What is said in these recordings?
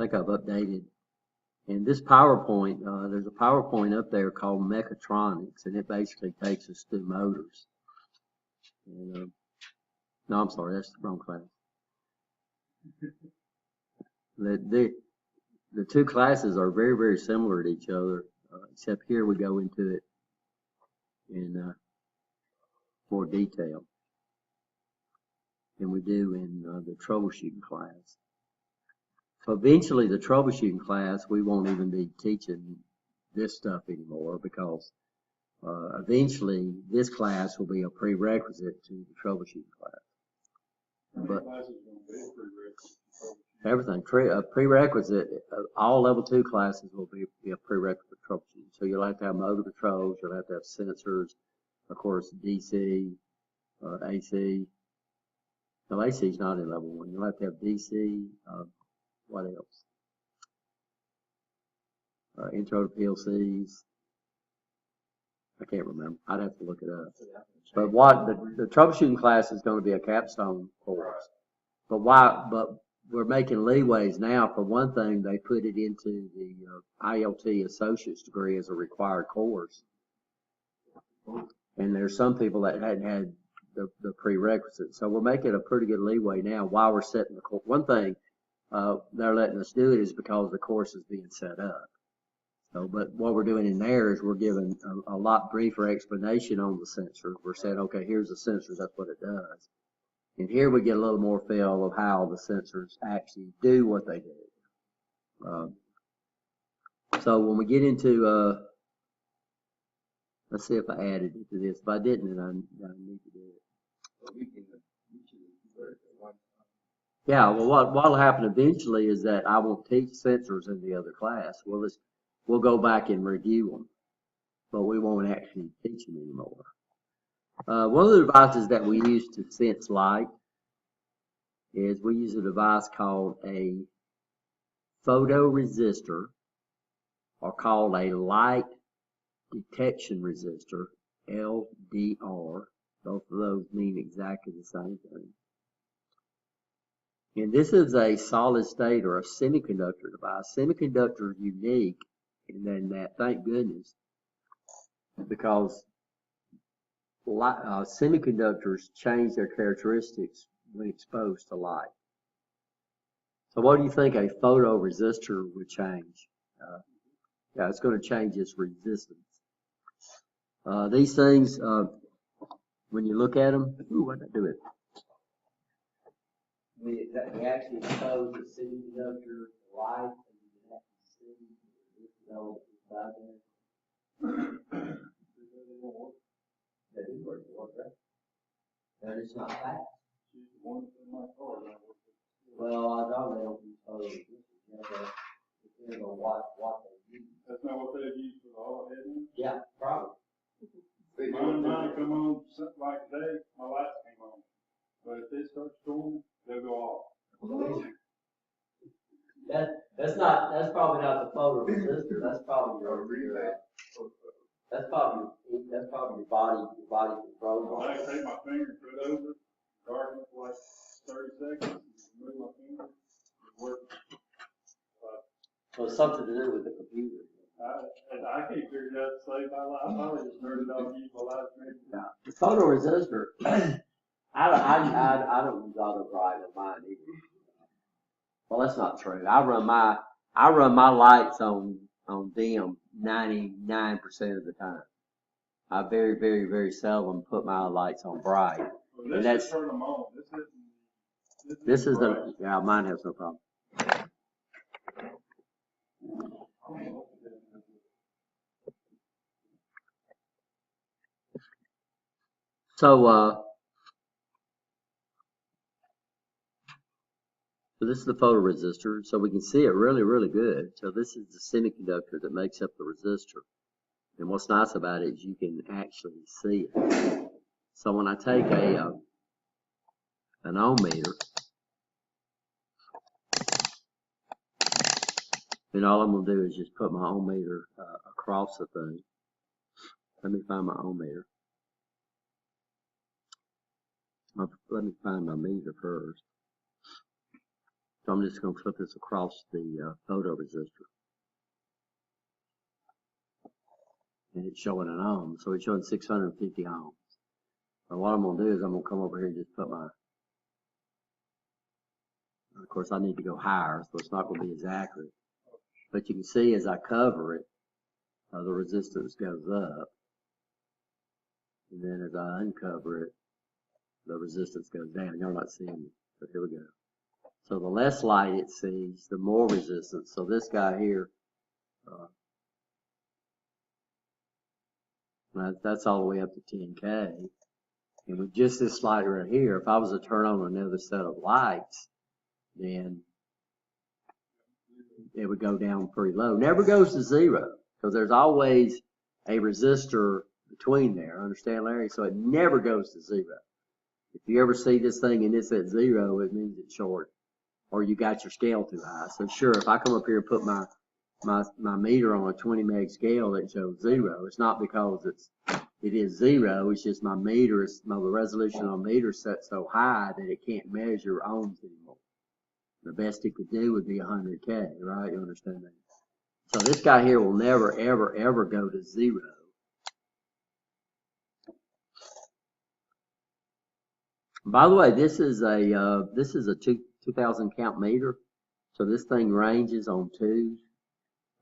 think I've updated. And this PowerPoint, there's a PowerPoint up there called Mechatronics, and it basically takes us through motors. And, no, I'm sorry, that's the wrong class. The two classes are very, very similar to each other, except here we go into it in more detail than we do in the troubleshooting class. So eventually the troubleshooting class, we won't even be teaching this stuff anymore because eventually this class will be a prerequisite to the troubleshooting class. But everything, prerequisite, all level 2 classes will be a prerequisite for troubleshooting. So you'll have to have motor controls, you'll have to have sensors, of course, DC, AC. No, AC is not in level 1. You'll have to have DC, what else? Intro to PLCs. I can't remember. I'd have to look it up. But what the troubleshooting class is going to be a capstone course. But we're making leeways now. For one thing, they put it into the ILT associate's degree as a required course. And there's some people that hadn't had the prerequisite. So we're making a pretty good leeway now while we're setting the course. One thing they're letting us do it is because the course is being set up. So, but what we're doing in there is we're giving a lot briefer explanation on the sensor. We're saying, okay, here's the sensors, that's what it does. And here we get a little more feel of how the sensors actually do what they do. So when we get into, let's see if I added it to this. If I didn't, then I need to do it. Yeah, well, what'll happen eventually is that I won't teach sensors in the other class. We'll go back and review them, but we won't actually teach them anymore. One of the devices that we use to sense light is we use a device called a photoresistor, or called a light detection resistor, LDR. Both of those mean exactly the same thing. And this is a solid state or a semiconductor device. Semiconductor is unique in that, thank goodness, because semiconductors change their characteristics when exposed to light. So what do you think a photoresistor would change? Yeah, it's going to change its resistance. These things, when you look at them, ooh, what did I do it? We actually expose the semiconductor light, and you can actually see the inside there. That didn't work, right? And it's not fast. Well, I know they don't use photoresistors. Depends on what they use. That's not what they use for the all heading? Yeah, probably. Mine come on like today, my lights came on. But if they start storming, they'll go off. That's probably not the photoresistor. That's probably your body control. I take my finger and put it over, darken it for like 30 seconds, move my finger, it works. So it's something to do with the computer. I can't figure it out to save my life. I probably just turned it off and used my light. Yeah. The photoresistor, I don't use auto bright on mine either. Well, that's not true. I run my lights on dim 99% of the time. I very, very, very seldom put my lights on bright. Well, and that's turn them on. This is the mine has no problem. So this is the photoresistor, so we can see it really, really good. So this is the semiconductor that makes up the resistor. And what's nice about it is you can actually see it. So when I take an ohm meter, then all I'm going to do is just put my ohm meter across the thing. Let me find my ohm meter. Let me find my meter first. So I'm just going to flip this across the photoresistor. And it's showing an ohm, so it's showing 650 ohms. So what I'm going to do is I'm going to come over here and just put my, of course I need to go higher, so it's not going to be as accurate. But you can see as I cover it, the resistance goes up. And then as I uncover it, the resistance goes down. You're not seeing it, but here we go. So the less light it sees, the more resistance. So this guy here, that's all the way up to 10K. And with just this light right here, if I was to turn on another set of lights, then it would go down pretty low. Never goes to zero, because there's always a resistor between there. Understand, Larry? So it never goes to zero. If you ever see this thing and it's at zero, it means it's short, or you got your scale too high. So sure, if I come up here and put my meter on a 20 meg scale that shows zero, it's not because it is zero. It's just my meter is, the resolution on the meter is set so high that it can't measure ohms anymore. The best it could do would be 100K, right? You understand that? So this guy here will never, ever, ever go to zero. By the way, this is a 2000 count meter, so this thing ranges on 2s,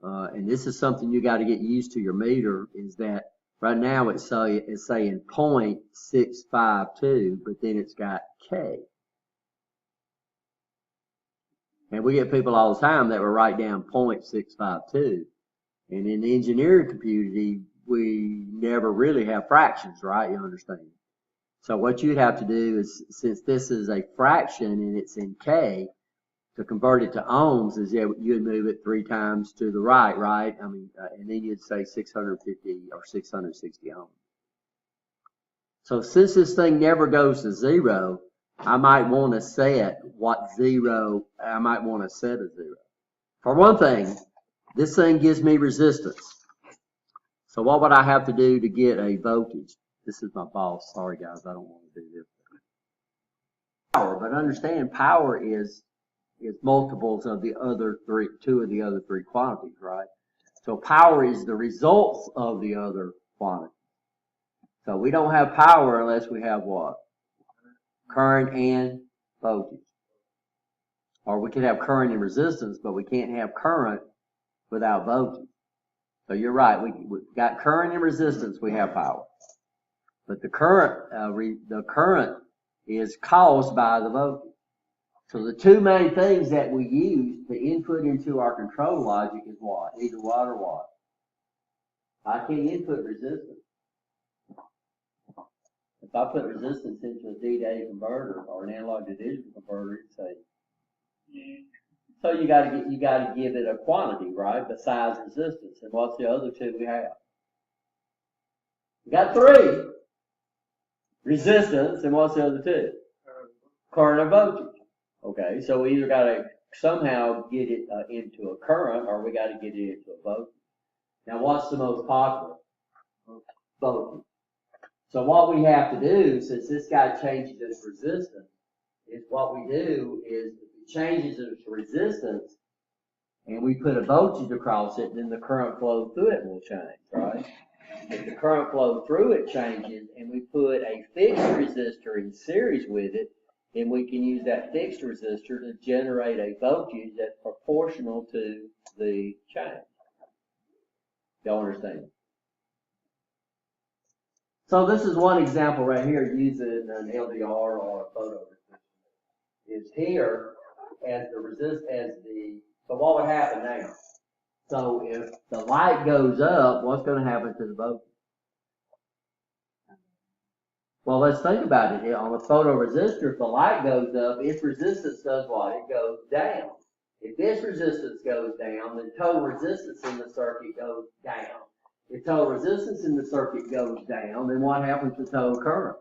and this is something you got to get used to. Your meter is that right now it's saying 0.652, but then it's got K, and we get people all the time that will write down 0.652, and in the engineering community we never really have fractions, right? You understand? So what you'd have to do is, since this is a fraction and it's in K, to convert it to ohms is you'd move it 3 times to the right, right? I mean, and then you'd say 650 or 660 ohms. So since this thing never goes to zero, I might want to set I might want to set a zero. For one thing, this thing gives me resistance. So what would I have to do to get a voltage? This is my boss. Sorry, guys, I don't want to do this. Power, but understand, power is multiples of the other two of the other 3 quantities, right? So power is the results of the other quantities. So we don't have power unless we have what? Current and voltage. Or we could have current and resistance, but we can't have current without voltage. So you're right. We've got current and resistance. We have power. But the current is caused by the voltage. So the 2 main things that we use to input into our control logic is what? Either what or what? I can't input resistance. If I put resistance into a D-to-A converter or an analog to digital converter, it'd say, so you got to give it a quantity, right? Besides resistance. And what's the other 2 we have? We got 3. Resistance, and what's the other 2? Current and voltage. Okay, so we either got to somehow get it into a current, or we got to get it into a voltage. Now, what's the most popular? Voltage. So what we have to do, since this guy changes its resistance, is what we do is if it changes its resistance, and we put a voltage across it, then the current flow through it will change, right? If the current flow through it changes, and we put a fixed resistor in series with it, then we can use that fixed resistor to generate a voltage that's proportional to the change. Y'all understand? So this is one example right here using an LDR or a photoresistor. Is here as so what would happen now? So if the light goes up, what's going to happen to the voltage? Well, let's think about it. On a photoresistor, if the light goes up, its resistance does what? It goes down. If this resistance goes down, then total resistance in the circuit goes down. If total resistance in the circuit goes down, then what happens to total current?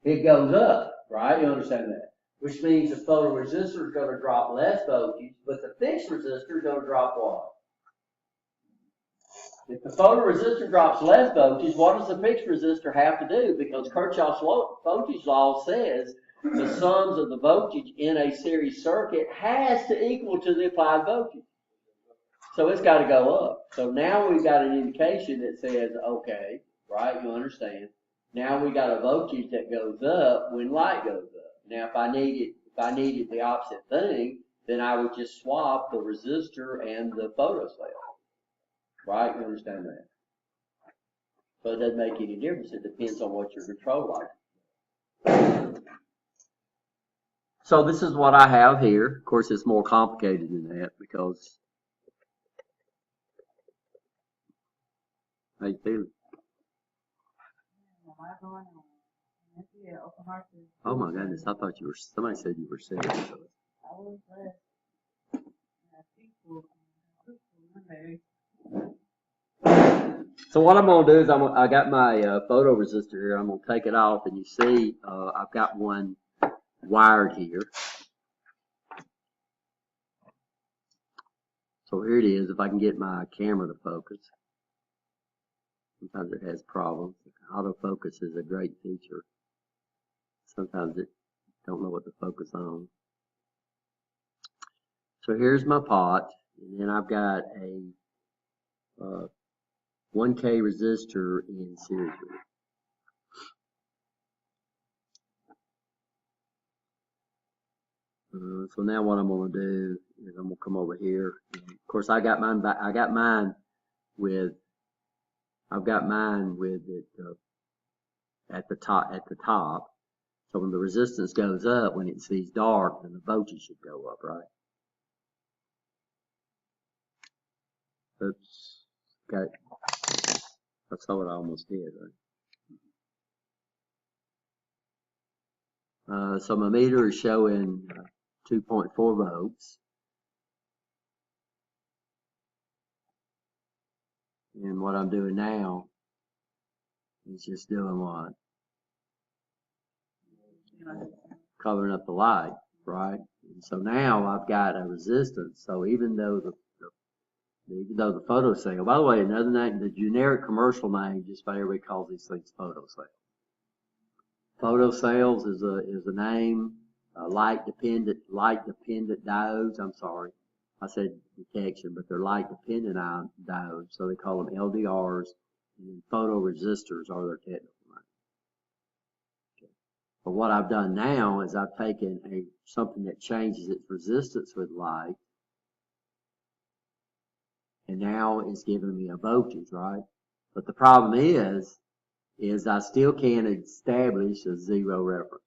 It goes up, right? You understand that? Which means the photoresistor is going to drop less voltage, but the fixed resistor is going to drop what? If the photoresistor drops less voltage, what does the fixed resistor have to do? Because Kirchhoff's voltage law says the sums of the voltage in a series circuit has to equal to the applied voltage. So it's got to go up. So now we've got an indication that says, okay, right, you understand. Now we got a voltage that goes up when light goes up. Now if I needed the opposite thing, then I would just swap the resistor and the photocell. Right, you understand that? So it doesn't make any difference. It depends on what your control like. So this is what I have here. Of course, it's more complicated than that because. How you feeling? Oh my goodness! I thought you were. Somebody said you were sick. So what I'm gonna do is I got my photo resistor here. I'm gonna take it off, and you see I've got one wired here. So here it is. If I can get my camera to focus. Sometimes it has problems. Autofocus is a great feature. Sometimes it don't know what to focus on. So here's my pot, and then I've got a 1K resistor in series. So now what I'm going to do is I'm going to come over here. And of course, I've got mine with it at the top. So when the resistance goes up, when it sees dark, then the voltage should go up, right? Oops. Okay. That's what I almost did, right? So my meter is showing 2.4 volts. And what I'm doing now is just doing what? Covering up the light, right? And so now I've got a resistance. So even though the photocell, by the way, another name, the generic commercial name, just about everybody calls these things photocells. Photocells is a name. Light dependent diodes. I'm sorry, I said detection, but they're light dependent diodes, so they call them LDRs. And photoresistors are their technical name. Okay. But what I've done now is I've taken something that changes its resistance with light, and now it's giving me a voltage, right? But the problem is I still can't establish a zero reference.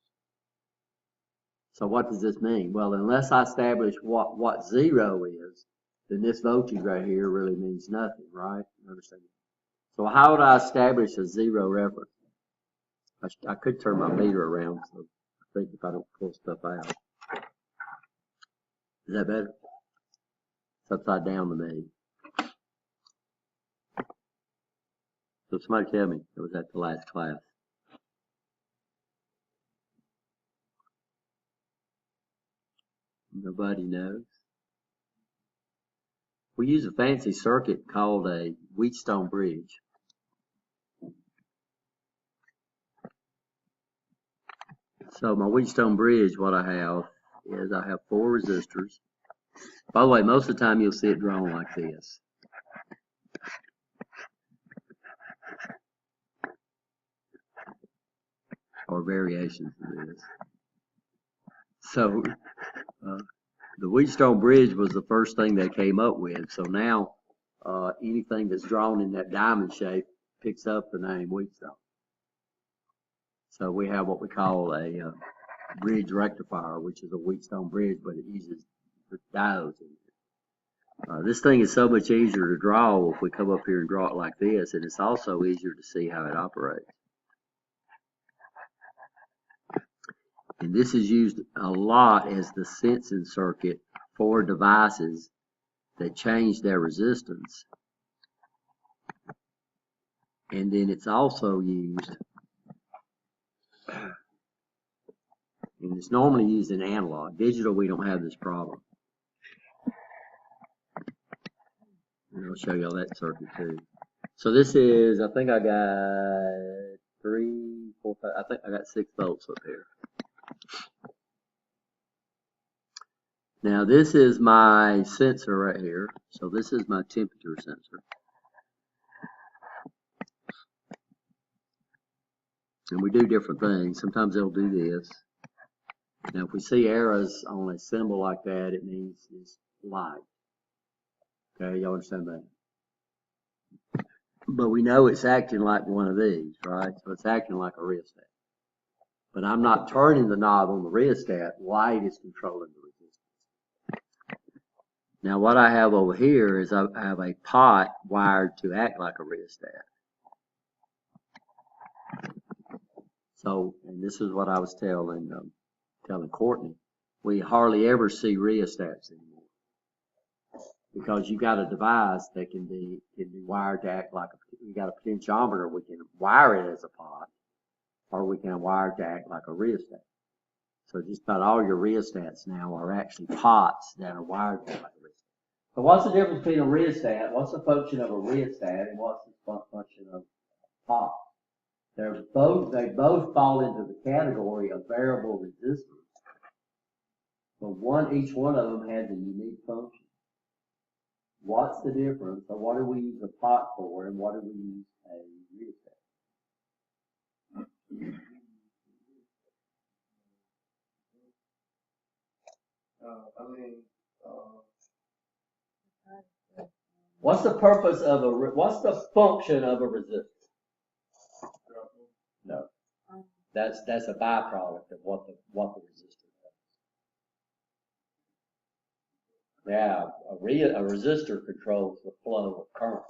So what does this mean? Well, unless I establish what zero is, then this voltage right here really means nothing, right? You understand? So how would I establish a zero reference? I could turn my meter around, so I think if I don't pull stuff out. Is that better? It's upside down to me. So somebody tell me, it was at the last class. Nobody knows. We use a fancy circuit called a Wheatstone bridge. So my Wheatstone bridge, what I have is I have 4 resistors. By the way, most of the time you'll see it drawn like this. Or variations of this. So the Wheatstone bridge was the first thing they came up with. So now anything that's drawn in that diamond shape picks up the name Wheatstone. So we have what we call a bridge rectifier, which is a Wheatstone bridge, but it uses diodes in it. This thing is so much easier to draw if we come up here and draw it like this, and it's also easier to see how it operates. And this is used a lot as the sensing circuit for devices that change their resistance. And then it's also used, and it's normally used in analog. Digital, we don't have this problem. And I'll show you all that circuit too. So this is, I think I got 3, 4, 5, I think I got 6 volts up here. Now this is my sensor right here. So this is my temperature sensor. And we do different things. Sometimes they'll do this. Now if we see arrows on a symbol like that, it means it's light. Okay, y'all understand that? But we know it's acting like one of these, right? So it's acting like a rheostat. But I'm not turning the knob on the rheostat. Light is controlling the resistance. Now what I have over here is I have a pot wired to act like a rheostat. So, and this is what I was telling Courtney, we hardly ever see rheostats anymore because you got a device that can be wired to act like we got a potentiometer. We can wire it as a pot, or we can wire it to act like a rheostat. So just about all your rheostats now are actually pots that are wired to like a rheostat. So what's the difference between a rheostat? What's the function of a rheostat, and what's the function of a pot? They both fall into the category of variable resistors. But each one of them has a unique function. What's the difference? So what do we use a pot for, and what do we use a rheostat? What's the purpose of what's the function of a resistor? No. That's a byproduct of what the resistor does. Yeah, a resistor controls the flow of current.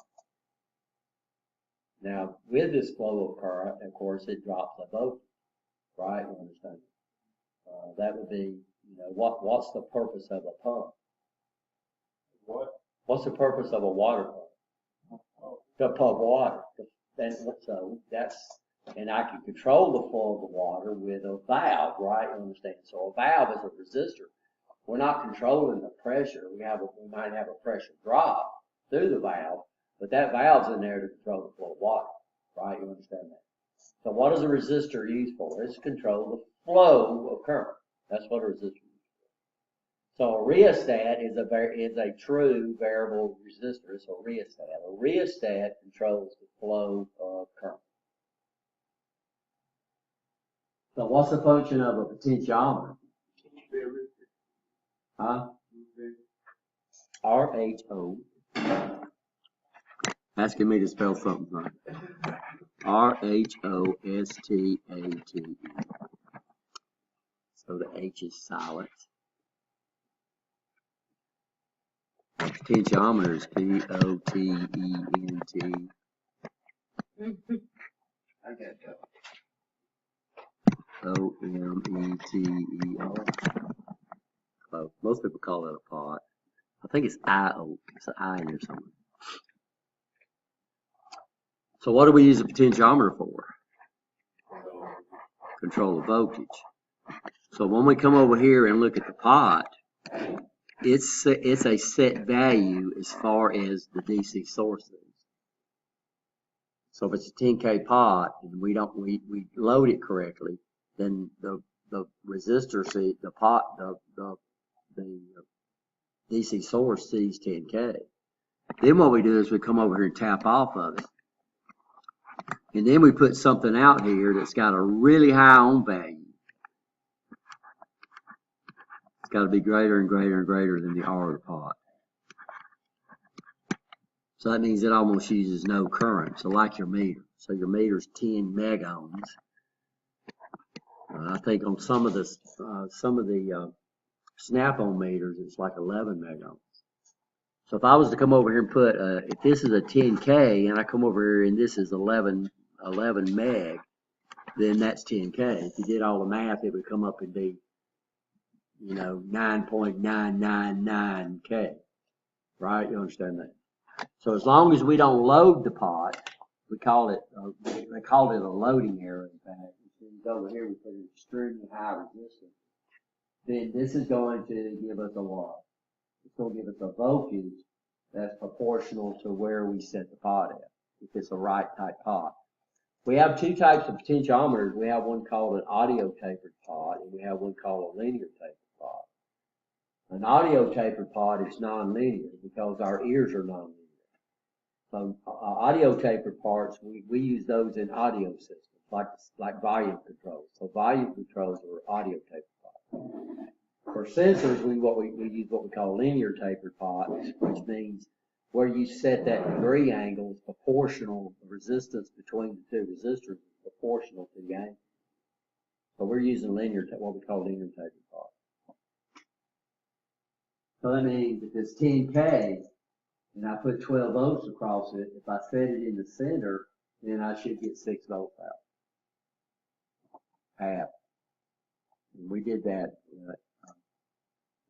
Now, with this flow of current, of course, it drops the voltage, right? You understand? That would be, what's the purpose of a pump? What's the purpose of a water pump? To pump water. And I can control the flow of the water with a valve, right? You understand? So a valve is a resistor. We're not controlling the pressure. We might have a pressure drop through the valve, but that valve's in there to control the flow of water, right? You understand that? So what is a resistor used for? It's to control the flow of current. That's what a resistor is. So a rheostat is a true variable resistor. It's a rheostat. A rheostat controls the flow of current. So what's the function of a potentiometer? Huh? R-H-O. Asking me to spell something right. R-H-O-S-T-A-T-E. So the H is silent. Potentiometer is P-O-T-E-N-T. I got that. O-M-E-T-E-R. Most people call it a pot. I think it's I-O. It's an I in there somewhere. So what do we use a potentiometer for? Control the voltage. So when we come over here and look at the pot, it's a set value as far as the DC source is. So if it's a 10K pot and we load it correctly, then the resistor the DC source sees 10K. Then what we do is we come over here and tap off of it. And then we put something out here that's got a really high ohm value. It's got to be greater and greater and greater than the R of the pot. So that means it almost uses no current. So like your meter. So your meter's 10 megohms. I think on some of the snap-on meters, it's like 11 megohms. So if I was to come over here and put, if this is a 10K and I come over here and this is 11 meg, then that's 10K. If you did all the math, it would come up and be, 9.999K. Right? You understand that? So as long as we don't load the pot, they called it a loading error, in fact. Over here we put an extremely high resistance. Then this is going to give us a what? It's going to give us a voltage that's proportional to where we set the pot at, if it's a right type pot. We have two types of potentiometers. We have one called an audio tapered pot, and we have one called a linear tapered pot. An audio tapered pod is nonlinear because our ears are nonlinear. So audio tapered parts, we use those in audio systems, like volume controls. So volume controls are audio tapered pods. For sensors, we use what we call linear tapered pods, which means where you set that degree angle is proportional, the resistance between the two resistors is proportional to the angle. So we're using what we call linear tapered pods. So that means if it's 10K, and I put 12 volts across it, if I set it in the center, then I should get 6 volts out. Half. And we did that.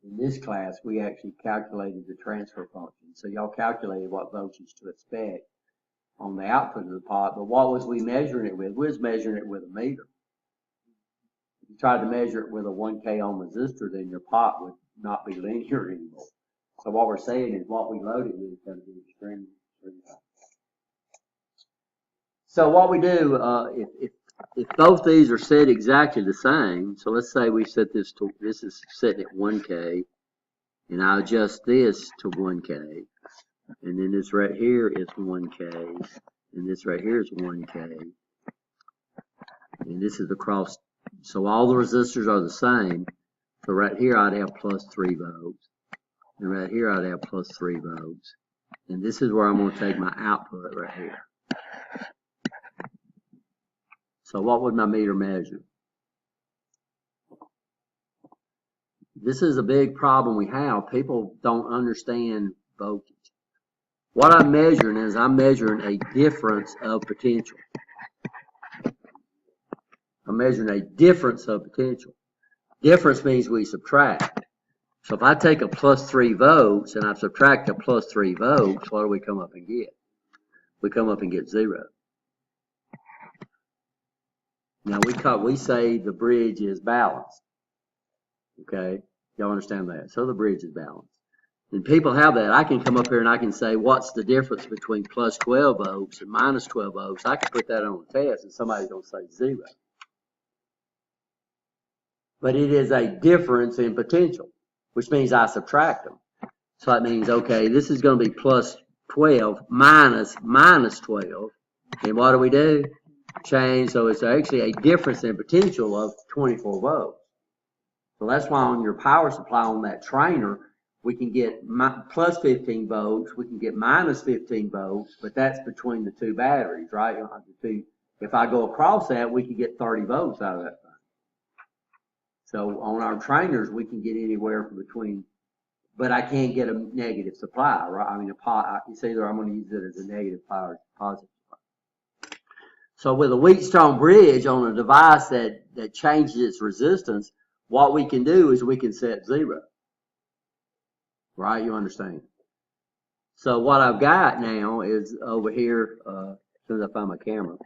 In this class, we actually calculated the transfer function. So y'all calculated what voltage to expect on the output of the pot, but what was we measuring it with? We was measuring it with a meter. If you tried to measure it with a 1K ohm resistor, then your pot would not be linear anymore. So what we're saying is what we loaded with is going to be extremely high. So what we do, if both these are set exactly the same, so let's say we set this is set at 1K, and I adjust this to 1K, and then this right here is 1K, and this right here is 1K, and this is the cross. So all the resistors are the same. So right here I'd have plus 3 volts. And right here I'd have plus 3 volts. And this is where I'm going to take my output right here. So what would my meter measure? This is a big problem we have. People don't understand voltage. What I'm measuring is I'm measuring a difference of potential. I'm measuring a difference of potential. Difference means we subtract. So if I take a plus 3 volts and I subtract a plus 3 volts, what do we come up and get? We come up and get 0. Now we say the bridge is balanced. Okay? Y'all understand that? So the bridge is balanced. And people have that. I can come up here and I can say, what's the difference between plus 12 volts and minus 12 volts? I can put that on a test and somebody's going to say 0. But it is a difference in potential, which means I subtract them. So that means, okay, this is going to be plus 12 minus 12. And what do? Change. So it's actually a difference in potential of 24 volts. So that's why on your power supply on that trainer, we can get plus 15 volts, we can get minus 15 volts, but that's between the two batteries, right? If I go across that, we can get 30 volts out of that thing. So on our trainers, we can get anywhere from between, but I can't get a negative supply, right? I mean, it's either I'm going to use it as a negative power or positive supply. So with a Wheatstone bridge on a device that changes its resistance, what we can do is we can set 0. Right? You understand? So what I've got now is over here, as soon as I find my camera,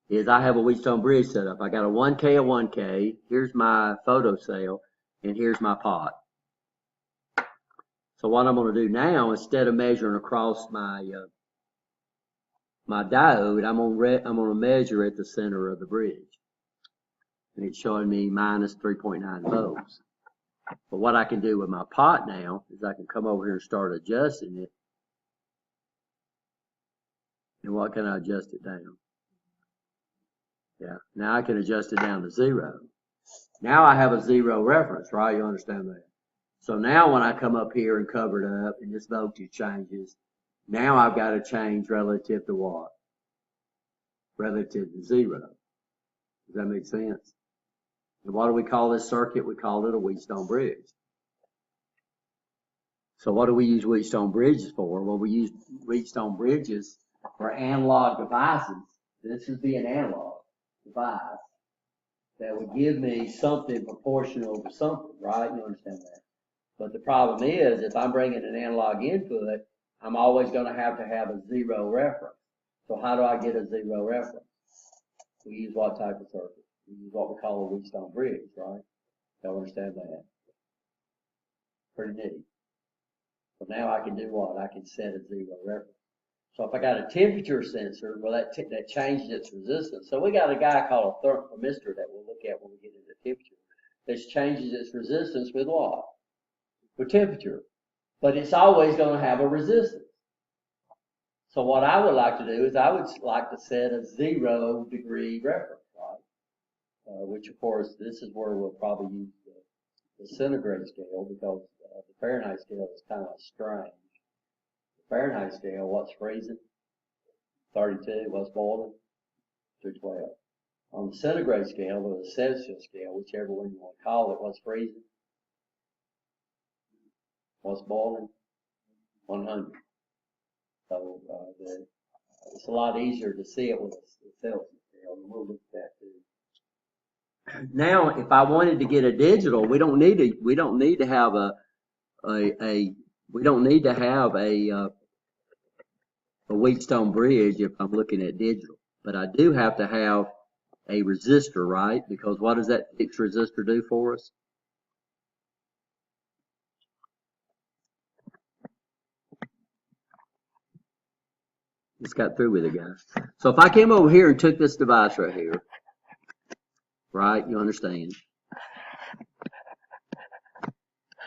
is I have a Wheatstone bridge set up. I got a 1K, a 1K. Here's my photocell, and here's my pot. So what I'm going to do now, instead of measuring across my diode, I'm going to measure at the center of the bridge, and it's showing me minus 3.9 volts. But what I can do with my pot now is I can come over here and start adjusting it. And what can I adjust it down? Yeah, now I can adjust it down to 0. Now I have a 0 reference, right? You understand that? So now when I come up here and cover it up and this voltage changes, now I've got to change relative to what? Relative to 0. Does that make sense? And what do we call this circuit? We call it a Wheatstone bridge. So what do we use Wheatstone bridges for? Well, we use Wheatstone bridges for analog devices. This would be an analog device that would give me something proportional to something, right? You understand that? But the problem is, if I'm bringing an analog input, I'm always going to have a 0 reference. So how do I get a 0 reference? We use what type of circuit? We use what we call a Wheatstone bridge, right? Y'all understand that? Pretty neat. So now I can do what? I can set a 0 reference. So if I got a temperature sensor, well, that changes its resistance. So we got a guy called a thermistor that we'll look at when we get into temperature. This changes its resistance with what? with temperature. But it's always going to have a resistance. So what I would like to do is I would like to set a 0 degree reference, right? Which of course, this is where we'll probably use the centigrade scale, because the Fahrenheit scale is kind of strange. The Fahrenheit scale, what's freezing? 32, what's boiling? 212. On the centigrade scale, or the Celsius scale, whichever one you want to call it, what's freezing? What's boiling? 100. So it's a lot easier to see it with a Celsius scale, and we'll look at that too. Now, if I wanted to get a digital, we don't need to have a Wheatstone bridge if I'm looking at digital. But I do have to have a resistor, right? Because what does that fixed resistor do for us? Just got through with it, guys. So if I came over here and took this device right here, right, you understand,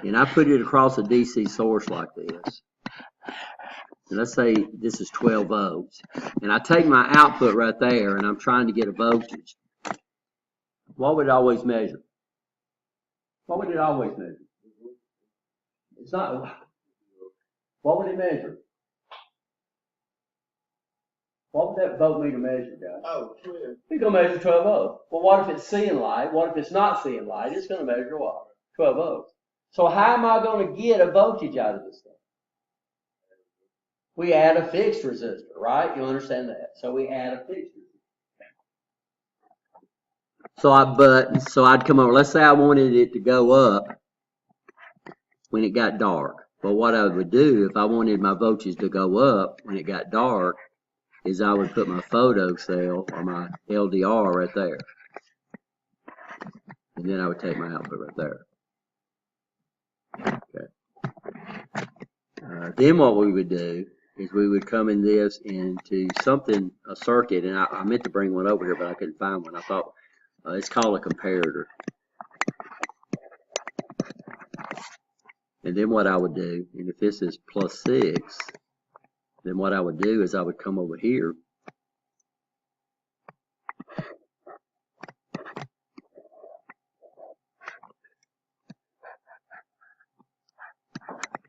and I put it across a DC source like this, and let's say this is 12 volts, and I take my output right there and I'm trying to get a voltage, what would it always measure? What would it always measure? It's not, what would it measure? What would that voltmeter measure, guys? Oh, 12. It's going to measure 12 volts. Well, what if it's seeing light? What if it's not seeing light? It's going to measure what? 12 volts. So how am I going to get a voltage out of this thing? We add a fixed resistor, right? You understand that? So we add a fixed resistor. So I'd come over. Let's say I wanted it to go up when it got dark. But what I would do if I wanted my voltage to go up when it got dark is I would put my photo cell or my LDR right there. And then I would take my output right there. Okay. Then what we would do is we would come in this into something, a circuit, and I meant to bring one over here, but I couldn't find one. I thought it's called a comparator. And then what I would do, and if this is +6, then what I would do is I would come over here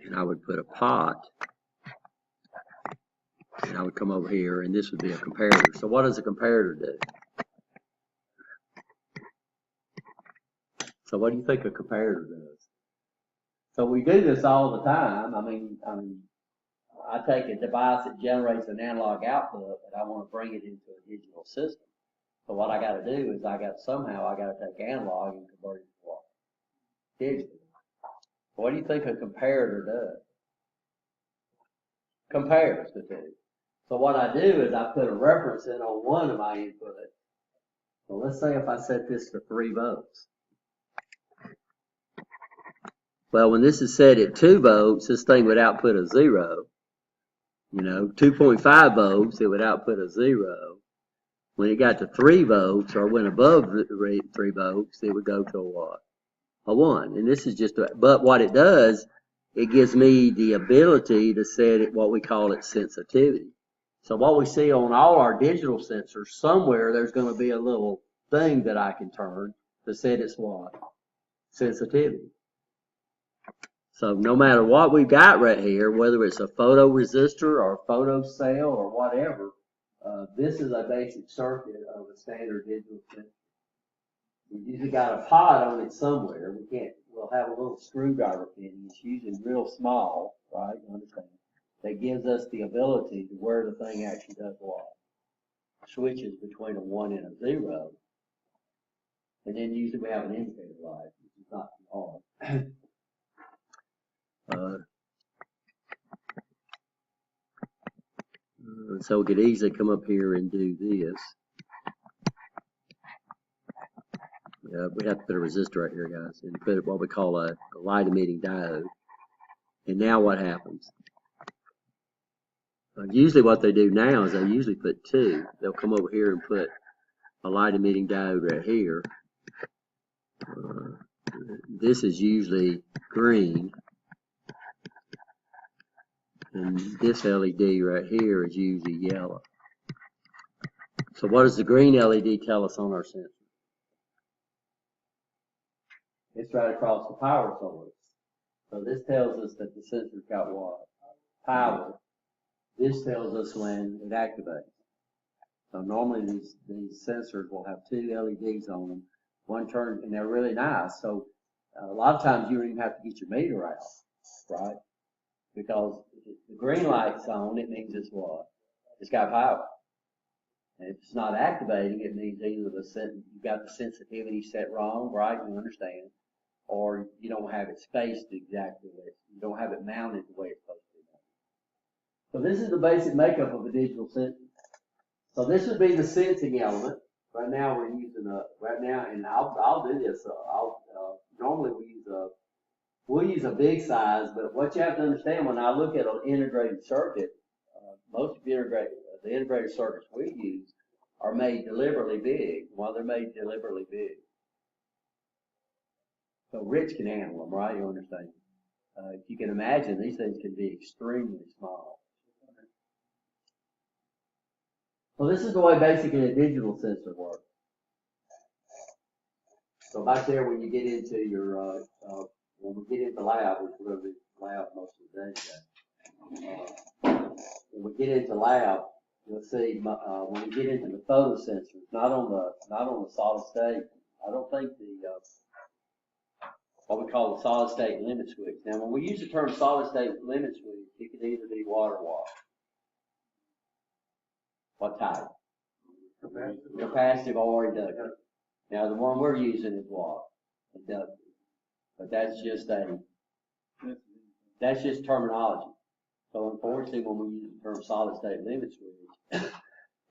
and I would put a pot, and I would come over here, and this would be a comparator. So what does a comparator do? So what do you think a comparator does? So we do this all the time. I mean, I take a device that generates an analog output, but I want to bring it into a digital system. So what I got to do is I got to take analog and convert it to what? Digital. What do you think a comparator does? Compares the two. So what I do is I put a reference in on one of my inputs. So let's say if I set this to 3 volts. Well, when this is set at 2 volts, this thing would output a 0. You know, 2.5 volts, it would output a 0. When it got to 3 volts, or went above 3 volts, it would go to a what? A 1. And this is just, but what it does, it gives me the ability to set it, what we call it, sensitivity. So what we see on all our digital sensors, somewhere there's going to be a little thing that I can turn to set its what? Sensitivity. So no matter what we've got right here, whether it's a photoresistor or a photo cell or whatever, this is a basic circuit of a standard digital sensor. We've usually got a pot on it somewhere. We'll have a little screwdriver pin. It's usually real small, right? You understand? That gives us the ability to where the thing actually does what? Switches between a 1 and a 0. And then usually we have an indicator light, which is not on. So we could easily come up here and do this. We'd have to put a resistor right here, guys, and put what we call a light emitting diode. And now what happens? Usually what they do now is they usually put 2. They'll come over here and put a light emitting diode right here. This is usually green. And this LED right here is usually yellow. So what does the green LED tell us on our sensor? It's right across the power source. So this tells us that the sensor's got what? Power. This tells us when it activates. So normally these sensors will have two LEDs on them. One turn, and they're really nice. So a lot of times you don't even have to get your meter out, right? Because if the green light's on, it means it's what? It's got power. And if it's not activating, it means either you've got the sensitivity set wrong, right? You understand. Or you don't have it spaced exactly the way you don't have it mounted the way it's supposed to be mounted. So this is the basic makeup of a digital sensor. So this would be the sensing element. Right now we're using and I'll do this. Normally we'll use a big size, but what you have to understand when I look at an integrated circuit, most of the integrated circuits we use are made deliberately big. Well, they're made deliberately big. So Rich can handle them, right? You understand? If you can imagine, these things can be extremely small. So this is the way basically a digital sensor works. So back there, when you get into your, when we get into lab, which we're going to be lab most of the day today. When we get into lab, you'll see when we get into the photo sensors, not on the solid state. I don't think what we call the solid state limit switch. Now, when we use the term solid state limit switch, it can either be water wash. What type? Capacitive or inductive. Now, the one we're using is what? Inductive. But that's just terminology. So unfortunately, when we use the term solid state limit switch,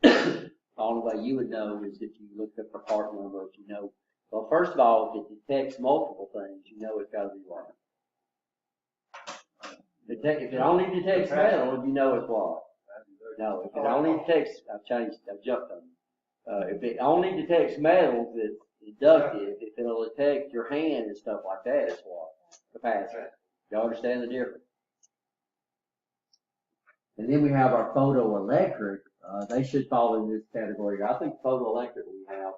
the only way you would know is if you looked up the part number, if you know. Well, first of all, if it detects multiple things, you know it's got to be what? If it only detects metal, you know it's what? No, if it only detects, I've jumped on it. If it only detects metals, it's inductive. If it'll detect your hand and stuff like that, it's what? Capacitive. Y'all understand the difference? And then we have our photoelectric. They should fall in this category. I think photoelectric we have.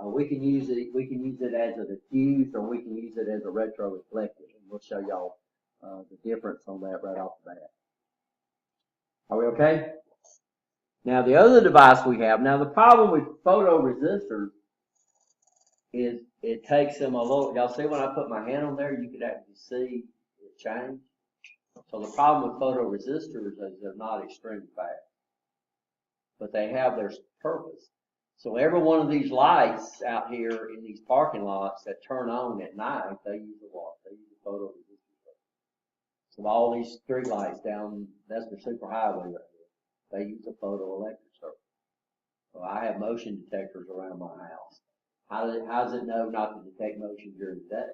We can use it as a diffused, or we can use it as a retroreflective, and we'll show y'all the difference on that right off the bat. Are we okay? Now the other device we have. Now the problem with photoresistors is it takes them a little. Y'all see when I put my hand on there, you could actually see it change. So the problem with photoresistors is they're not extremely fast, but they have their purpose. So every one of these lights out here in these parking lots that turn on at night, they use a what? They use a photoresistor. So all these street lights down, that's the superhighway right here, they use a photoelectric circuit. So I have motion detectors around my house. How does it know not to detect motion during the day?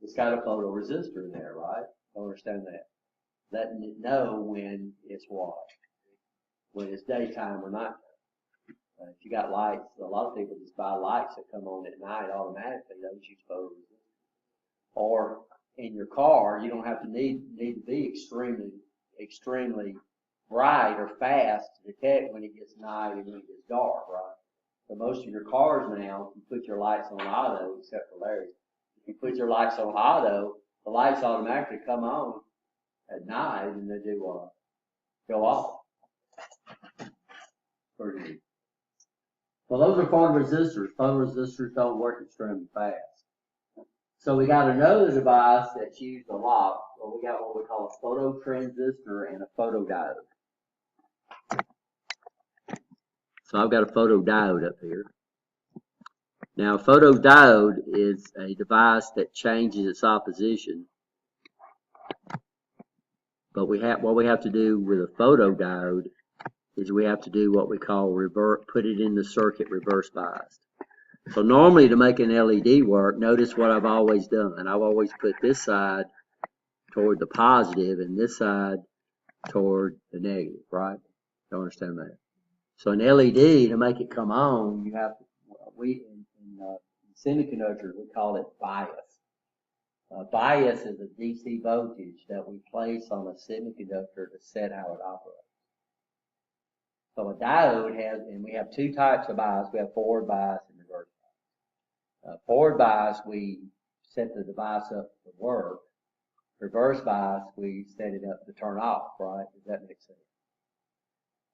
It's got a photoresistor in there, right? I understand that. Letting it know when it's what? When it's daytime or nighttime. If you got lights, a lot of people just buy lights that come on at night automatically. Those use photoresistors. Or in your car, you don't have to need to be extremely bright or fast to detect when it gets night and when it gets dark, right? So most of your cars now, you put your lights on auto, except for Larry's. If you put your lights on auto, the lights automatically come on at night and they do what? Go off. Pretty neat. Well, those are photoresistors. Photoresistors don't work extremely fast. So we got another device that's used a lot. Well, we got what we call a phototransistor and a photodiode. So I've got a photodiode up here. Now, a photodiode is a device that changes its opposition. But what we have to do with a photodiode is we have to do what we call put it in the circuit reverse biased. So normally to make an LED work, notice what I've always done. I've always put this side toward the positive and this side toward the negative, right? You understand that? So an LED, to make it come on, you have to, in semiconductors, we call it bias. Bias is a DC voltage that we place on a semiconductor to set how it operates. So a diode has, and we have two types of bias. We have forward bias and reverse bias. Forward bias, we set the device up to work. Reverse bias, we set it up to turn off, right? Does that make sense?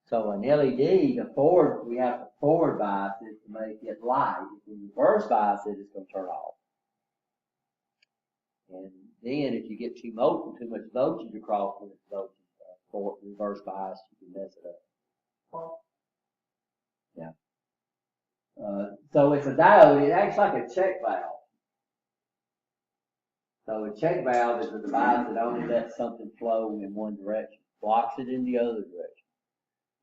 So an LED, we have to forward bias it to make it light. If we reverse bias it, it's going to turn off. And then if you get too much voltage across with voltage, for reverse bias, you can mess it up. Yeah. So it's a diode. It acts like a check valve. So a check valve is a device that only lets something flow in one direction, blocks it in the other direction.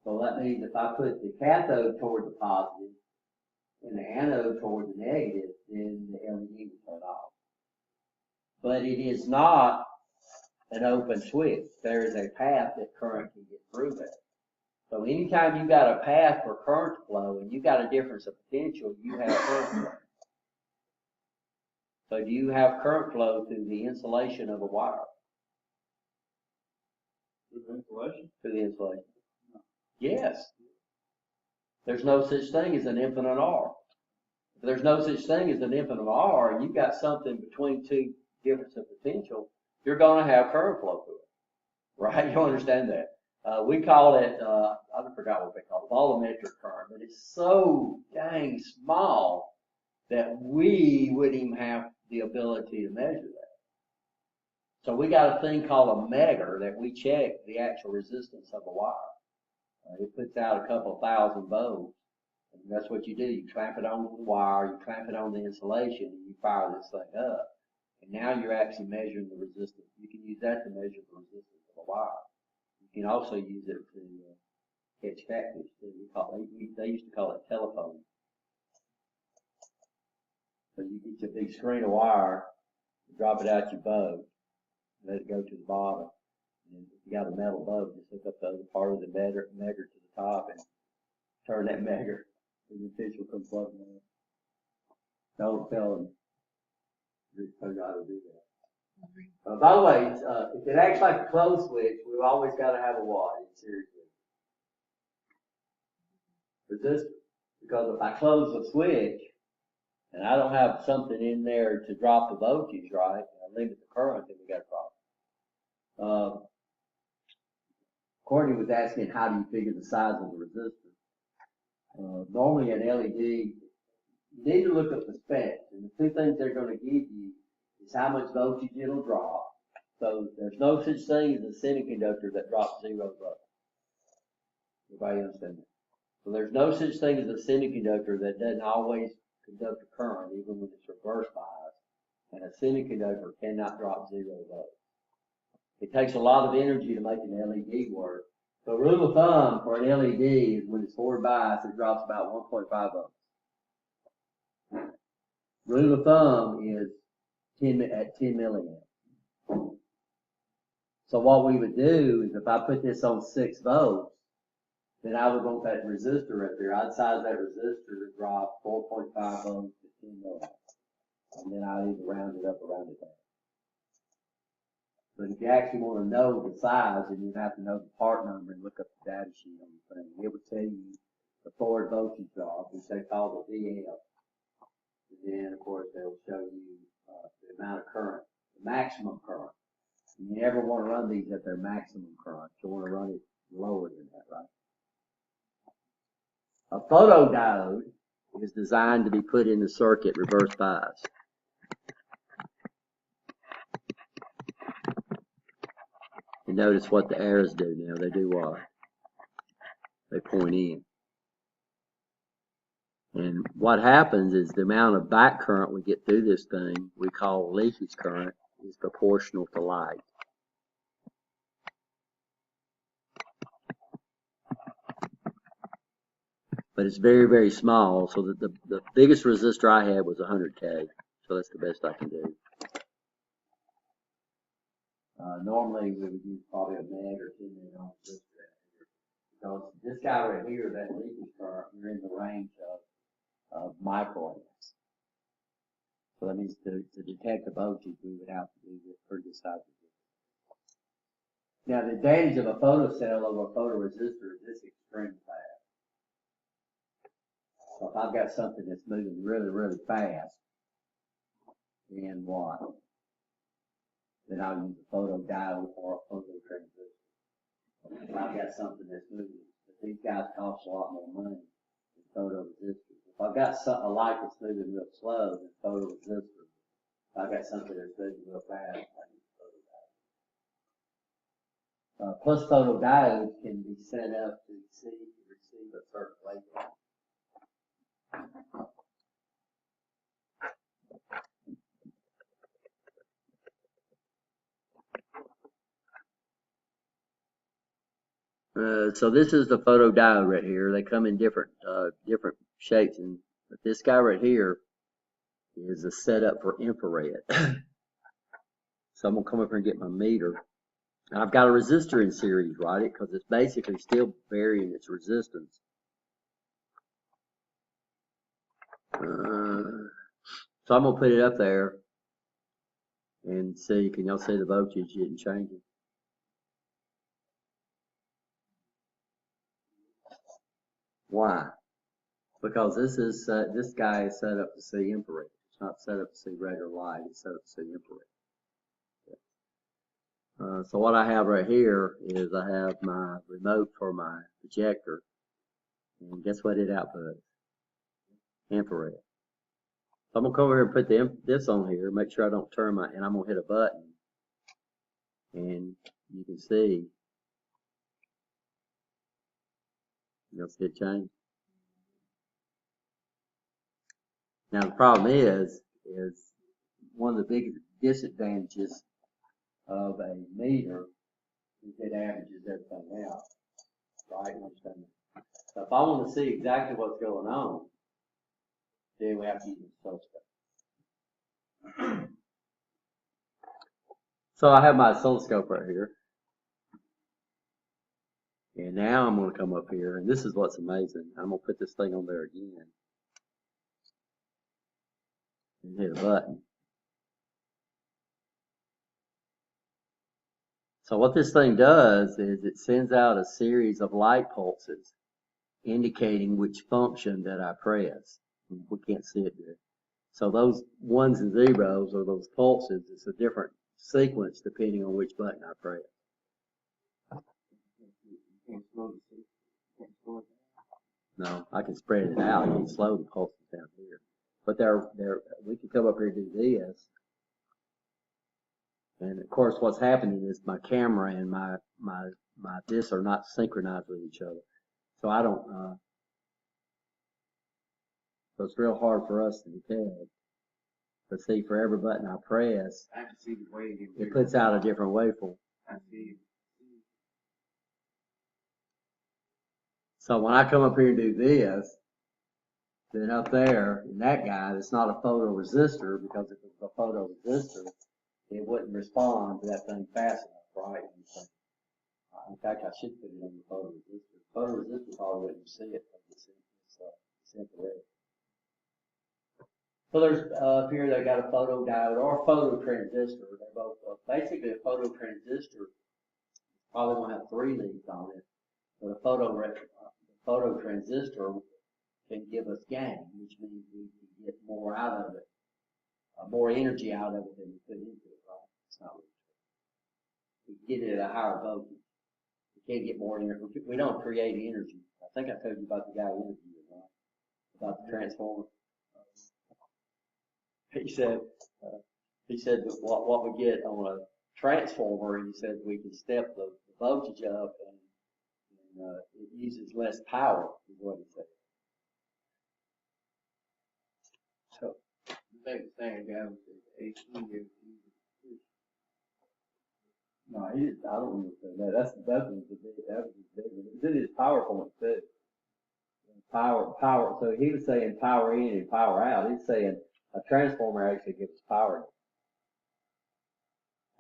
So that means if I put the cathode toward the positive and the anode toward the negative, then the LED will turn off. But it is not an open switch. There is a path that current can get through that. So anytime you've got a path for current to flow and you've got a difference of potential, you have current flow. So do you have current flow through the insulation of a wire? Through the insulation? Through the insulation. Yes. There's no such thing as an infinite R. If there's no such thing as an infinite R, and you've got something between two difference of potential, you're going to have current flow through it. Right? You understand that? We call it, I forgot what they call it, volumetric current, but it's so dang small that we wouldn't even have the ability to measure that. So we got a thing called a megger that we check the actual resistance of a wire. It puts out a couple thousand volts, and that's what you do. You clamp it onto the wire, you clamp it on the insulation, and you fire this thing up. And now you're actually measuring the resistance. You can use that to measure the resistance of a wire. You can also use it to catch catfish. They used to call it telephone. So you get your big screen of wire, drop it out your boat, let it go to the bottom. And if you got a metal boat, just hook up the other part of the megger to the top and turn that megger, and the fish will come floating out. Don't tell them. Just tell you how to do that. By the way, if it acts like a closed switch, we've always got to have a what? Seriously. Resistor. Because if I close the switch, and I don't have something in there to drop the voltage, right? I limit the current, then we got a problem. Courtney was asking, how do you figure the size of the resistor? Normally an LED, you need to look up the specs, and the two things they're going to give you is how much voltage it'll drop. So there's no such thing as a semiconductor that drops 0 volts. Everybody understand that? So there's no such thing as a semiconductor that doesn't always conduct a current, even when it's reverse biased. And a semiconductor cannot drop 0 volts. It takes a lot of energy to make an LED work. So rule of thumb for an LED is when it's forward biased, it drops about 1.5 volts. Rule of thumb is at 10 milliamps. So what we would do is if I put this on 6 volts, then I would want that resistor right there. I'd size that resistor to drop 4.5 volts to 10 milliamps. And then I'd either round it up or round it down. But if you actually want to know the size, then you have to know the part number and look up the data sheet on the thing. It would tell you the forward voltage drop, which they call the VL. And then, of course, they'll show you the amount of current, the maximum current. And you never want to run these at their maximum current. You want to run it lower than that, right? A photodiode is designed to be put in the circuit reverse bias. And notice what the arrows do now. They do what? They point in. And what happens is the amount of back current we get through this thing, we call leakage current, is proportional to light. But it's very, very small, so that the biggest resistor I had was 100K, so that's the best I can do. Normally we would use probably a meg or 10 meg on resistor. Because this guy right here, that leakage current, you're in the range of microamps. So that means to detect the voltage, we would have to do this pretty decisive. Now, the advantage of a photocell over a photoresistor is it's extremely fast. So if I've got something that's moving really, really fast, then what? Then I'll use a photodiode or a phototransistor. If I've got something that's moving, but these guys cost a lot more money than photoresistors. If I've got a light that's moving real slow, then photoresistor. If I've got something that's moving real fast, I use photodiode. Plus photodiodes can be set up to receive a certain wavelength. So this is the photodiode right here. They come in different shapes, and but this guy right here is a setup for infrared. So I'm gonna come up here and get my meter. And I've got a resistor in series, right? Because it's basically still varying its resistance. So I'm gonna put it up there and see. Can y'all see the voltage getting changing? Why? Because this guy is set up to see infrared. It's not set up to see regular light. It's set up to see infrared. So what I have right here is I have my remote for my projector, and guess what it outputs? Infrared. So I'm gonna come over here and put this on here, make sure I don't turn and I'm gonna hit a button, and you can see, you'll see it change. Now the problem is one of the biggest disadvantages of a meter is it averages everything out, right? Understand? So if I want to see exactly what's going on, then we have to use the oscilloscope. So I have my oscilloscope right here. And now I'm going to come up here, and this is what's amazing. I'm going to put this thing on there again and hit a button. So what this thing does is it sends out a series of light pulses indicating which function that I press. We can't see it there. So those ones and zeros are those pulses. It's a different sequence depending on which button I press. No, I can spread it out. I can slow the pulses down here. But we can come up here and do this. And of course, what's happening is my camera and my this are not synchronized with each other. So I don't. So it's real hard for us to detect. But see, for every button I press, I can see the wave. It puts out a different waveform. I see. So when I come up here and do this, then up there in that guy, it's not a photoresistor, because if it's a photoresistor, it wouldn't respond to that thing fast enough, right? In fact, I should put it on the photoresistor. Photoresistor probably wouldn't see it because it's infrared. So there's up here they got a photodiode or a phototransistor. They're both basically a phototransistor. Probably gonna have 3 leads on it, but a phototransistor can give us gain, which means we can get more out of it, more energy out of it than we put into it. Right? It's not really true. We can get it at a higher voltage. We can't get more energy. We don't create energy. I think I told you about the guy who interviewed, right? About the transformer. He said that what we get on a transformer, he said we can step the voltage up and it uses less power, is what he said. So, the same guy with the AC. No, he didn't. I don't understand that. That was the big. It's in his PowerPoint too. Power. So he was saying power in and power out. He's saying a transformer actually gives us power.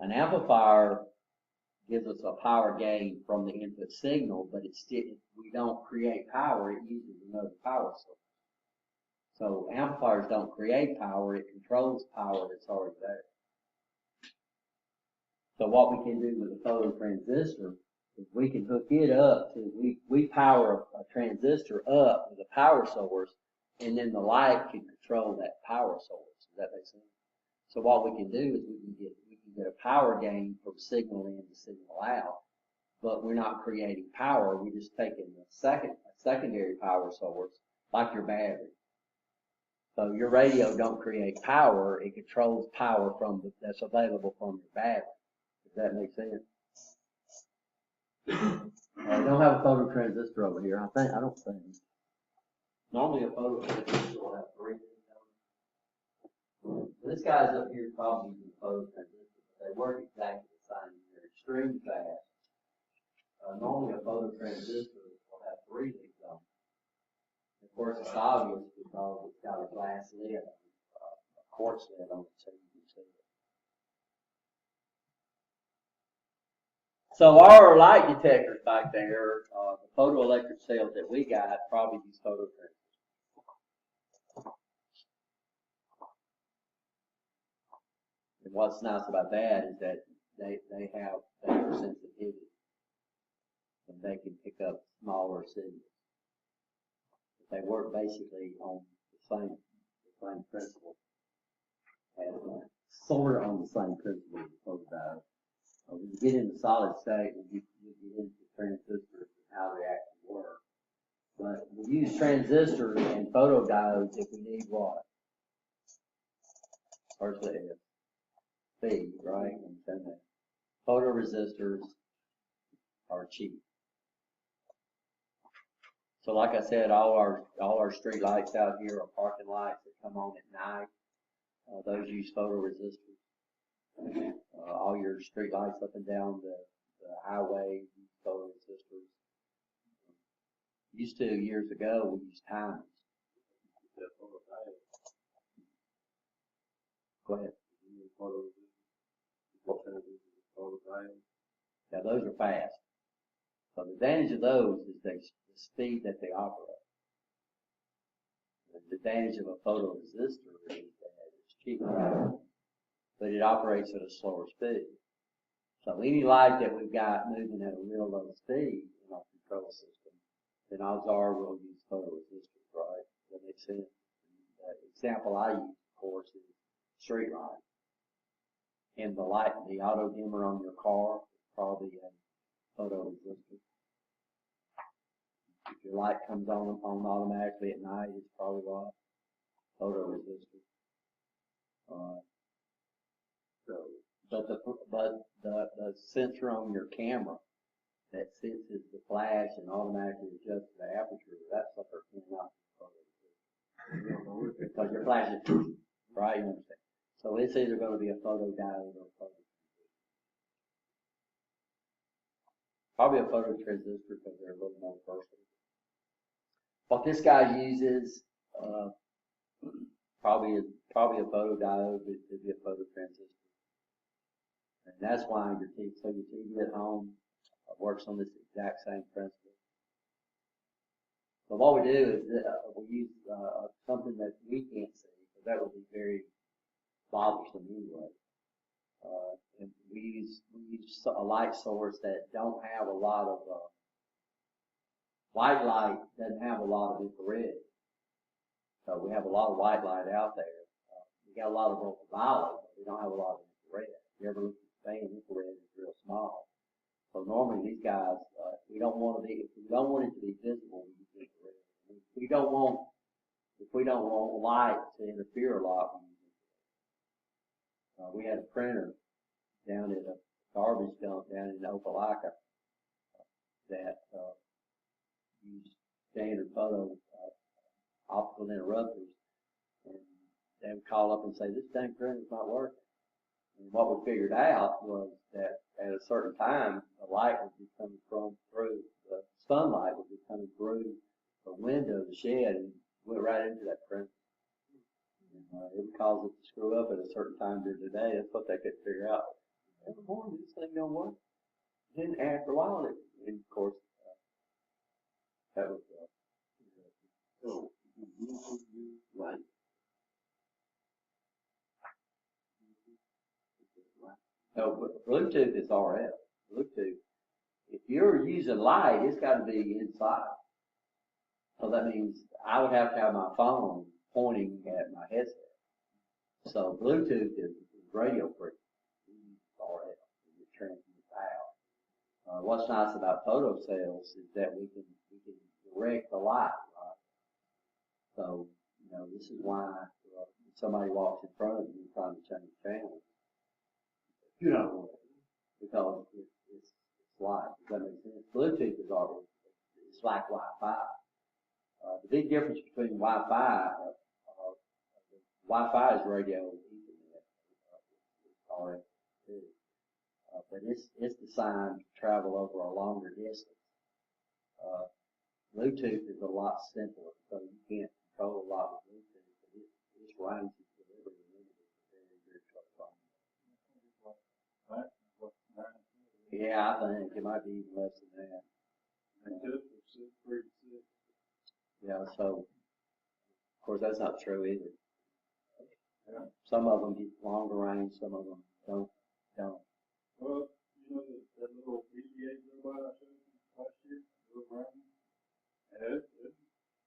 An amplifier gives us a power gain from the input signal, but it's still, we don't create power. It uses another power source. So amplifiers don't create power, it controls power that's already there. So what we can do with a photo transistor is we can hook it up to, we power a transistor up with a power source, and then the light can control that power source. Does that make sense? So what we can do is we can get a power gain from signal in to signal out, but we're not creating power. We're just taking a secondary power source, like your battery. So your radio don't create power; it controls power that's available from your battery. Does that make sense? I don't have a photo transistor over here. I don't think. Normally a photo transistor will have 3 things on it. This guy's up here probably using a photo transistor, but they work exactly the same. They're extremely fast. Normally a photo transistor will have 3 things on it. Of course, it's obvious because it's got a glass lid, a quartz lid on it, so you can see it. So our light detectors back there, the photoelectric cells that we got, probably use photo transistors. And what's nice about that is that they have better sensitivity, and they can pick up smaller signals. They work basically on the same principle as sort of on the same principle as the photodiode. When you get into solid state, you get into transistors and how they actually work. But we use transistors and photodiodes if we need what? First it is speed, right? And then photoresistors are cheap. So like I said, all our street lights out here are parking lights that come on at night. Those use photoresistors. All your street lights up and down the highway use photoresistors. Used to, years ago, we used timers. Go ahead. Yeah, those are fast. So the advantage of those is the speed that they operate. The advantage of a photoresistor is that it's cheaper, but it operates at a slower speed. So any light that we've got moving at a real low speed in our control system, then odds are we'll use photoresistors, right? Does that make sense? The example I use, of course, is street light. And the auto dimmer on your car is probably a photoresistor. If your light comes on automatically at night, it's probably what? Photoresistor. But the sensor on your camera that senses the flash and automatically adjusts the aperture, that sucker cannot be photoresistor. Because your flash is, right? You understand? So it's either going to be a photodiode or a phototransistor. Probably a phototransistor because they're a little more versatile. What this guy uses, probably a photodiode, it could be a phototransistor. And that's why your TV at home works on this exact same principle. So what we do is we use something that we can't see, because that would be very bothersome anyway. And we use a light source that don't have a lot of white light, doesn't have a lot of infrared. So we have a lot of white light out there. We got a lot of ultraviolet, but we don't have a lot of infrared. If you ever look at the fan, infrared is real small. So normally these guys, if we don't want it to be visible, we use infrared. If we don't want light to interfere a lot, we use infrared. We had a printer down at a garbage dump down in Opelika that used standard photo optical interrupters, and they would call up and say, "This dang printer's not working." And what we figured out was that at a certain time, the light would be coming through, the sunlight would be coming through the window of the shed and went right into that printer. And it would cause it to screw up at a certain time during the day. That's what they could figure out. Every morning, this thing don't work. Then after a while, and of course, that was Right. No, but Bluetooth is RF. Bluetooth. If you're using light, it's got to be inside. So that means I would have to have my phone pointing at my headset. So Bluetooth is radio frequency, RF, it transmits out. What's nice about photo cells is that we can direct the light, right? So, this is why if somebody walks in front of you trying to change channel, you don't want it because it's light. Does that make sense? Bluetooth is already, it's like Wi-Fi. The big difference between Wi-Fi is radio Ethernet, it's RF too. But it's designed to travel over a longer distance. Bluetooth is a lot simpler, so you can't control a lot with Bluetooth, but its range is delivered and limited to very close phone. Yeah, I think it might be even less than that. Yeah, so of course that's not true either. Yeah. Some of them get longer range, some of them don't. Well, that little VGA robot I showed you last year, little brand, it's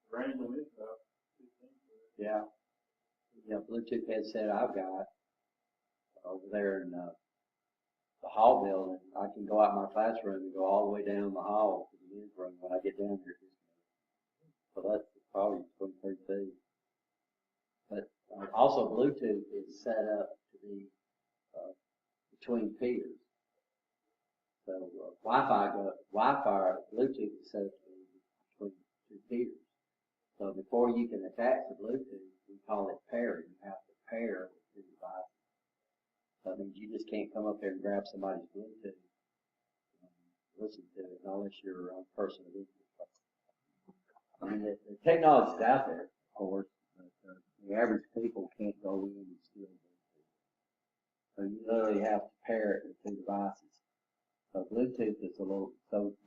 range on it about 15. Yeah. Bluetooth headset I've got over there in the hall building. I can go out my classroom and go all the way down the hall to the men's room when I get down there. So that's probably 23 feet. But also Bluetooth is set up to be between peers. So Bluetooth is set up to be between two peers. So before you can attach the Bluetooth, we call it pairing. You have to pair the two devices. So that means you just can't come up there and grab somebody's Bluetooth and listen to it unless you're a person of interest. I mean, the technology's out there, of course, but the average people can't go in and steal Bluetooth. So you literally have to pair it with two devices. So Bluetooth is so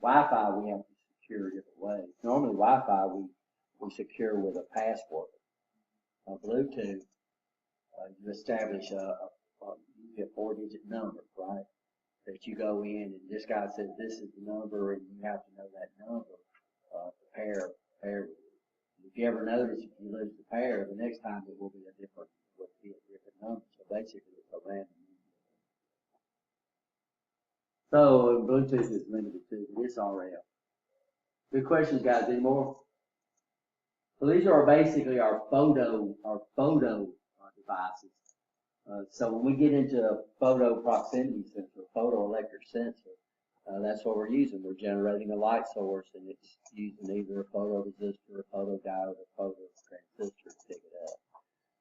Wi-Fi we have to secure a different way. Normally Wi-Fi we secure with a password. Bluetooth, you establish you get 4-digit number, right? That you go in and this guy says this is the number and you have to know that number to pair with it. If you ever notice if you lose the pair, the next time it will be a different number. So basically it's a random number. So Bluetooth is limited to this RF. Good questions, guys. Any more? So these are basically our photo devices. So when we get into a photo proximity sensor, photoelectric sensor, that's what we're using. We're generating a light source and it's using either a photoresistor, a photodiode, or a phototransistor to pick it up.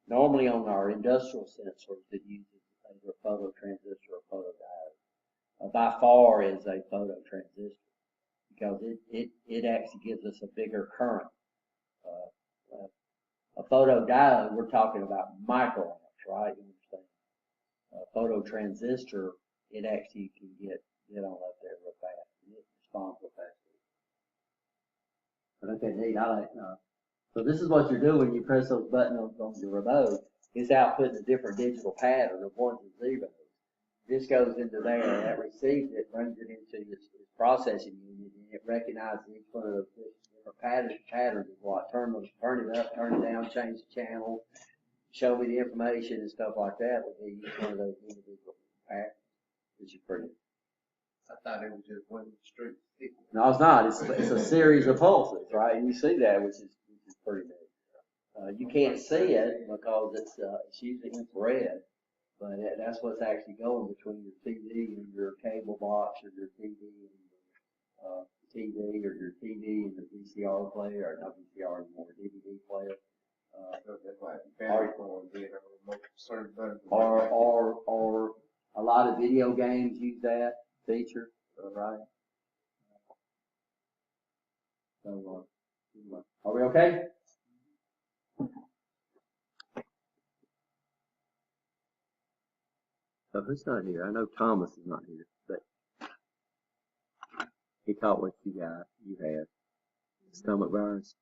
Normally on our industrial sensors, it uses either a phototransistor or a photodiode. By far is a phototransistor because it actually gives us a bigger current. A photodiode, we're talking about microamps, right? You understand? A phototransistor, it actually can get on up there real fast, and it responds real fast. But okay, neat. I like. So this is what you're doing when you press those buttons on your remote. It's outputting a different digital pattern of ones and zeros. This goes into there, and that receives it, brings it into its processing unit, and it recognizes each one of those different patterns of what turn it up, turn it down, change the channel, show me the information and stuff like that would be each one of those individual patterns, which is pretty. I thought it was just one straight signal. No, it's not. It's a series of pulses, right? And you see that, which is pretty neat. You can't see it because it's usually infrared, but that's what's actually going between your TV and your cable box, or your TV and your TV, or your TV and your VCR player, or not VCR anymore, DVD player. Or a lot of video games use that feature, right? So, are we okay? So who's not here? I know Thomas is not here, but he caught what you had. Stomach virus.